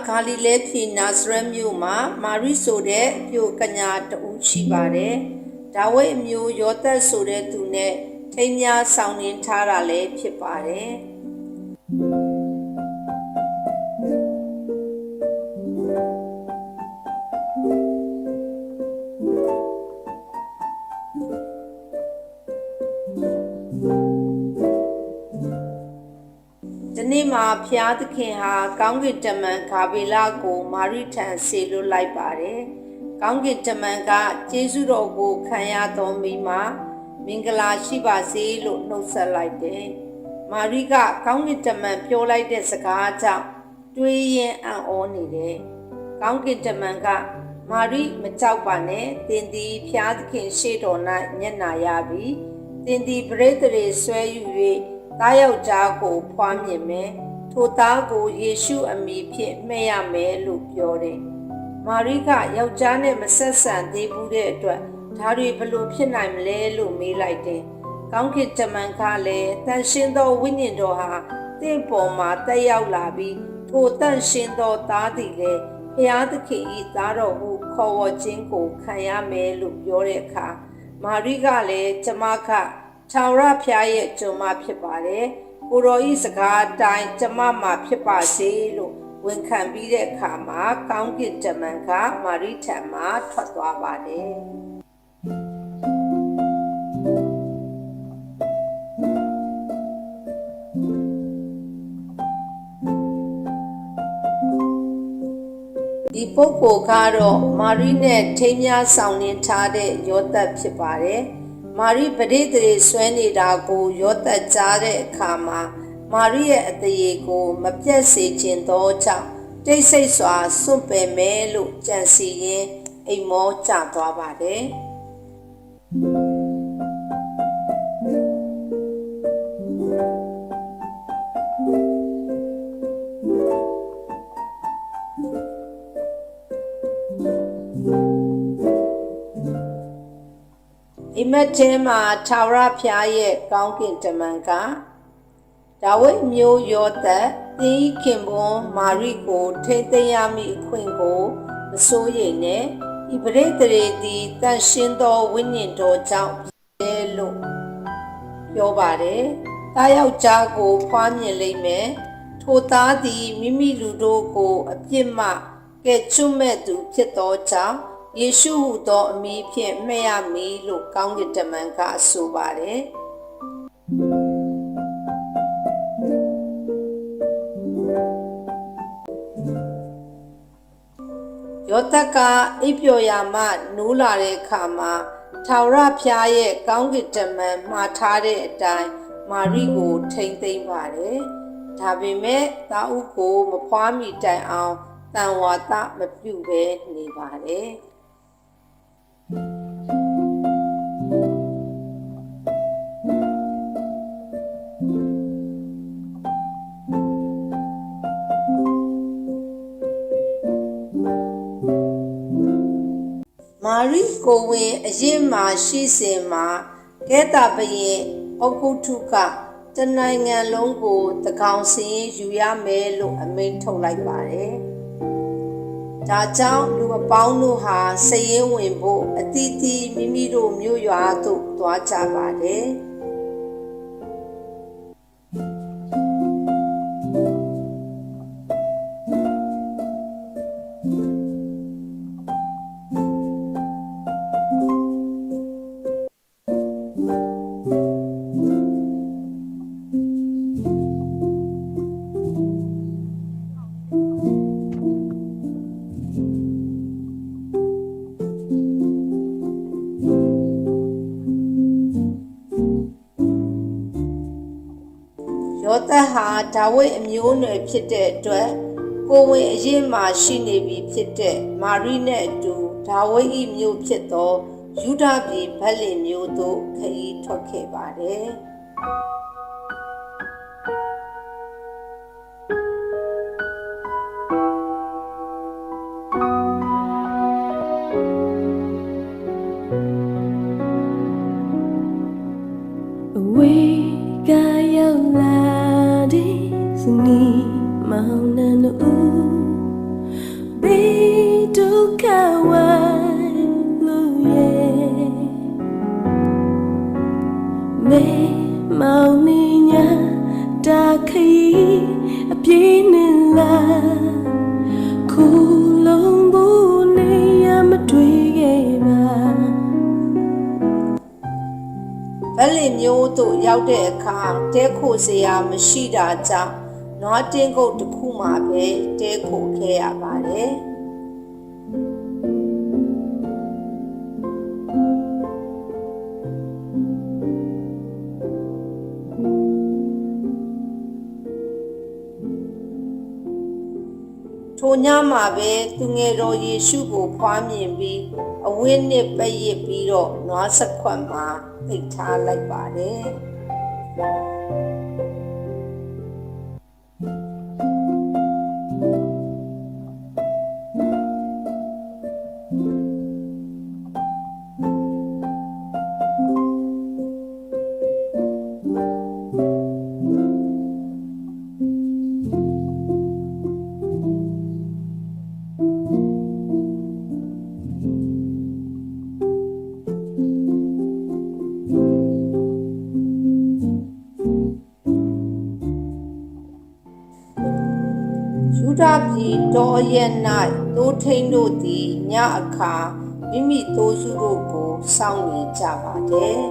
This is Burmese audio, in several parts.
ဂါလိလဲပြည်နာဇရက်မြို့မှာမာရိဆိုတဲ့မြို့ကညာတဦးရှိပါတယ်။ဒါဝိဒ်အမျိုးယောသပ်ဆိုတဲ့သူနဲ့ထိမ်းများဆောင်နှင်းထားတာလည်းဖြစ်ပါတယ်။ဒီနေ့မှာဖျားသခင်ဟာကောင်းကင်တမန်ဂါဗြေလကိုမာရိထံဆေလွှတ်လိုက်ပါတယ်။ကောင်းကင်တမန်ကကျေးဇူးတော်ကိုခံရသောမိမမင်္ဂလာရှိပါစေလို့နှုတ်ဆက်လိုက်တယ်။မာရိကကောင်းကင်တမန်ပြောလိုက်တဲ့စကားကြောင့်တွေးရင်အံ့ဩနေတယ်။ကောင်းကင်တမန်ကမာရိမကြောက်ပါနဲ့သင်သည်ဖျားသခင်ရှေ့တော်၌မျက်နှာရပြီ။သင်သည်ပရိသေတွေဆွဲယူ၍သားယောက်ျားကိုဖွားမြင်မယ်ထိုသားကိုယေရှုအမည်ဖြင့်မှဲ့ရမယ်လို့ပြောတယ်။မာရိကယောက်ျားနဲ့မဆက်ဆံသေးဘူးတဲ့အတွက်ဒါတွေဘလို့ဖြစ်နိုင်မလဲလို့မေးလိုက်တယ်။ကောင်းကင်တမန်ကလည်းတန်ရှင်းသောဝိညာဉ်တော်ဟာတင့်ပေါ်မှာတက်ရောက်လာပြီးထိုတန်ရှင်းသောသားသည်လည်းဘုရားသခင်၏သားတော်ဟုခေါ်ဝေါ်ခြင်းကိုခံရမယ်လို့ပြောတဲ့အခါမာရိကလည်းကျမကထာဝရဘုရားရဲ့ကျွန်မဖြစ်ပါတယ်။ကိုတော်ဤစကားအတိုင်းကျမမှာဖြစ်ပါစေလို့ဝန်ခံပြီးတဲ့အခါမှာကောင်းကင်တမန်ကမာရိထံမှထွက်သွားပါတယ်။ဒီပုဂ္ဂိုလ်ကတော့မာရိနဲ့ထိမ်းများဆောင်နှင်းထားတဲ့ယောသပ်ဖြစ်ပါတယ်။မာရိပဋိသေတွေဆွဲနေတာကိုယောသပ်ကြားတဲ့အခါမှာမာရိရဲ့အသရေကိုမပြတ်စေခြင်းသောကြောင့်တိတ်ဆိတ်စွာစွန့်ပယ်မယ်လို့ကြံစီရင်းအိမ်မောကျသွားပါတယ်။အိမ်မက်ထဲမှာထာဝရဘုရားရဲ့ကောင်းကင်တမန်ကဒါဝိဒ်မျိုးယောသပ်သင်၏ခင်ပွန်းမာရိကိုထိမ့်သိမ်းရမည့်အခွင့်ကိုမစိုးရိမ်နဲ့ဤပရိသေတွေသည်တန်ရှင်းသောဝိညာဉ်တော်ကြောင့်ဖြစ်လို့ပြောပါတယ်။သားယောက်ျားကိုဖွားမြင်လိမ့်မယ်။ထိုသားသည်မိမိလူတို့ကိုအပြစ်မှကဲ့ချွတ်မဲ့သူဖြစ်သောကြောင့်ယေရှုဟူသောအမည်ဖြင့်မှဲ့ရမည်လို့ကောင်းကင်တမန်ကဆိုပါတယ်။ယောသပ်ကအိပ်ပျော်ရာမှနိုးလာတဲ့အခါမှာထာဝရဘုရားရဲ့ကောင်းကင်တမန်မှားထားတဲ့အတိုင်းမာရိကိုထိမ့်သိမ်းပါတယ်။ဒါပေမဲ့သားဦးကိုမဖွားမီတိုင်အောင်တန်ဝါသမပြုဘဲနေပါတယ်။မာရိကိုဝင်အရင်မှရှိစဉ်မှာကဲတာဘရင်ဩဂုတ္တုကတနိုင်ငံလုံးကိုတကောင်စင်ယူရမယ်လို့အမိန့်ထုတ်လိုက်ပါတယ်။ဒါကြောင့်လူအပေါင်းတို့ဟာစည်ရင်းဝင်ဖို့အသီးသီးမိမိတို့မြို့ရွာသို့သွားကြပါတယ်။ယောသပ်ဟာဒါဝိဒ်အမျိုးအနွယ်ဖြစ်တဲ့အတွက်ကိုဝင်အရင်မှရှိနေပြီဖြစ်တဲ့မာရိနဲ့အတူဒါဝိဒ်၏မြို့ဖြစ်သောယူဒပြည်ဗက်လင်မြို့သို့ခရီးထွက်ခဲ့ပါတယ်။ လင်မျိုးတို့ရောက်တဲ့အခါတဲခိုစရာမရှိတာကြောင့်နွားတင်းကုတ်တစ်ခုမှပဲတဲခိုခဲ့ရပါတယ်ထိုညမှာပဲသူငယ်တော်ယေရှုကိုဖွားမြင်ပြီးအဝတ်နဲ့ပက်ရစ်ပြီးတော့နွားစခွက်မှာသိပ်ထားလိုက်ပါတယ်ယူဒပြည်တောရဲ့၌သိုးထိန်တို့သည်ညအခါမိမိသိုးစုတို့ကိုစောင့်နေကြပါတယ်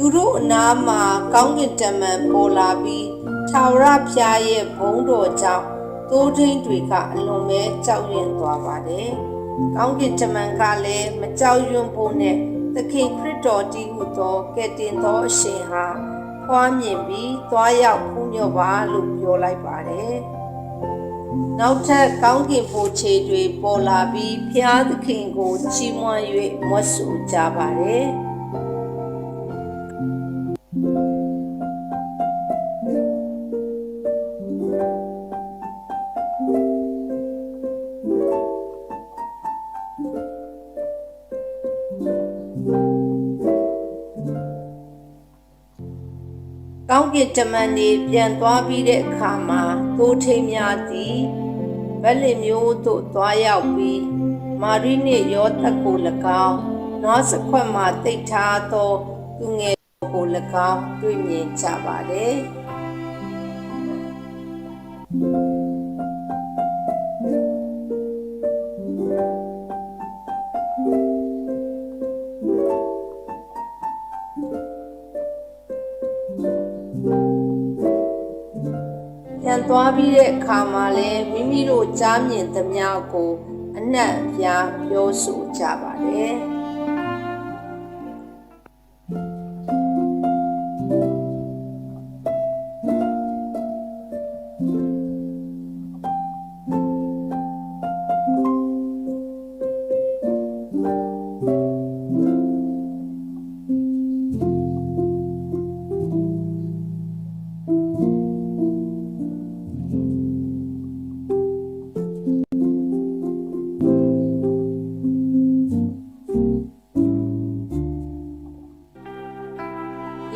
သူတို့အနားမှာကောင်းကင်တမန်ပေါ်လာပြီးထာဝရဘုရားရဲ့ဘုန်းတော်ကြောင့်သိုးထိန်တွေကအလွန်ပဲကြောက်ရွံ့သွားပါတယ်။ကောင်းကင်တမန်ကလည်းမကြောက်ရွံ့ဖို့နဲ့သခင်ခရစ်တော်တည်ဟူသောကယ်တင်သောအရှင်ဟာဖွားမြင်ပြီးသွားရောက်ဖူးမြော်ပါလို့ပြောလိုက်ပါတယ်။နောက်ထပ်ကောင်းကင်ဘိုးခြေတွေပေါ်လာပြီးဘုရားသခင်ကိုချီးမွမ်း၍မွတ်ဆိုကြပါတယ်။ကောင်းကင်တမန်တွေပြန်သွားပြီးတဲ့အခါမှာသိုးထိန်များသည်ဗက်လင်မျိုးသို့သွားရောက်ပြီးမာရိနှင့်ယောသပ်ကို၎င်းနွားစခွက်မှတိတ်ထားသောသူငယ်ကို၎င်းတွေ့မြင်ကြပါတယ်ပြန်သွားပြီးတဲ့အခါမှာလည်းမိမိတို့ကြားမြင်သမျှကိုအနှံ့အပြားပြောဆိုကြပါတယ်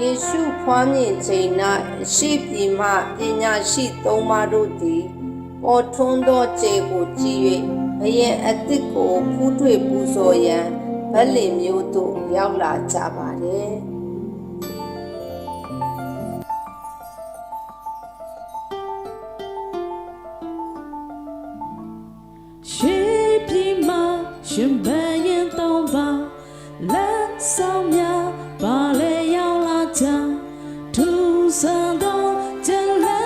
ယေရှုဖွားမြင်ချိန်၌အရှိပြည်မှပညာရှိသုံးပါးတို့သည်ပေါ်ထွန်းသောခြေကိုကြည့်၍ဘယင်အသစ်ကိုဖူးထွေပူဇော်ရန်ဗက်လင်မျိုးသို့ရောက်လာကြပါတယ်ရှေးပြည်မှာရှင်ဘရင်သုံးပါလက်ဆောင်များပါလေရောက်လာကြသူစံတော်ကျန်လာ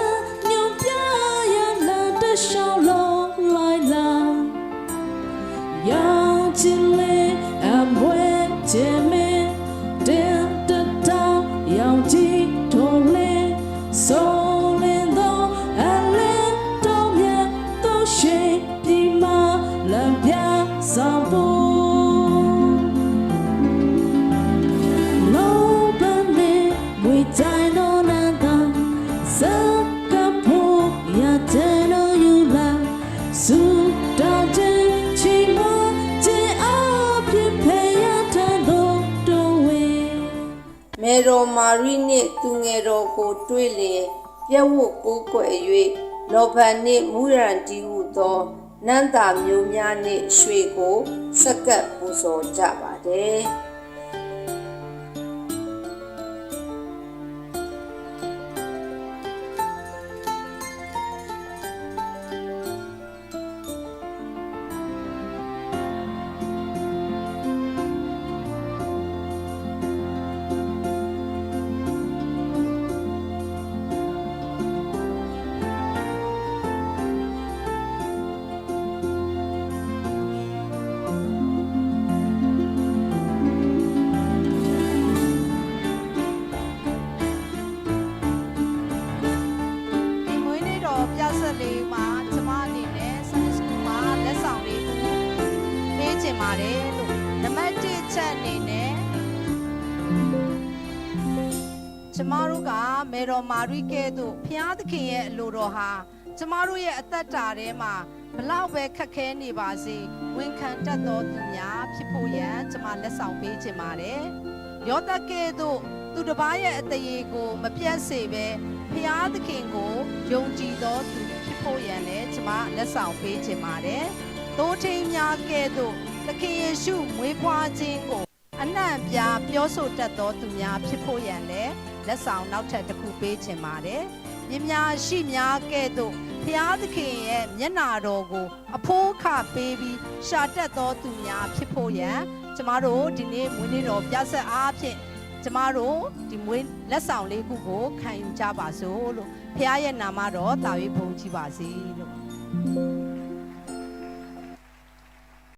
ညွန်ပြရလာတရှောင်းလုံးလိုက်လာရောင်ချင်လေအမွေချ မာရိနှင့်သူငယ်တော်ကိုတွေ့လျင်ပြည့်ဝတ်ကိုးကွယ်၍လောဘနှင့်မူရန်တီဟုသောနန္တာမျိုးများနှင့်ရွှေကိုစက္ကပ်ပူဇော်ကြပါတယ်ပြဆက်လေးမှာကျမအနေနဲ့ Sunday School မှာလက်ဆောင်လေးပေးချင်ပါတယ်လို့နံပါတ်1ချက်အနေနဲ့ကျမတို့ကမေတော်မာရိကဲ့သို့ဖျားသခင်ရဲ့အလိုတော်ဟာကျမတို့ရဲ့အသက်တာထဲမှာဘလောက်ပဲခက်ခဲနေပါစေဝန်ခံတတ်သောသူများဖြစ်ဖို့ရန်ကျမလက်ဆောင်ပေးချင်ပါတယ်ယောသကဲ့သို့သူတစ်ပါးရဲ့အတရေကိုမပြတ်စေဘဲဖျားသခင်ကိုယုံကြည်သောသူဖြစ်ဖို့ရန်လည်းကျမလက်ဆောင်ပေးချင်ပါတယ်။သိုးထိန်များကဲ့သို့သခင်ယေရှုမွေးဖွားခြင်းကိုအနှံ့ပြားပြောဆိုတတ်သောသူများဖြစ်ဖို့ရန်လည်းလက်ဆောင်နောက်ထပ်တစ်ခုပေးချင်ပါတယ်။မြင်များရှိများကဲ့သို့ဖျားသခင်ရဲ့မျက်နာတော်ကိုအဖိုးခပေးပြီးရှာတတ်သောသူများဖြစ်ဖို့ရန်ကျမတို့ဒီနေ့မွေးနေ့တော်ပြဆက်အားဖြင့်ကျမတို့ဒီမွေးလက်ဆောင်လေးခုကိုခံယူကြပါစို့လို့ဖခင်ရဲ့နာမတော်တာ၍ဘုန်းကြီးပါစေလို့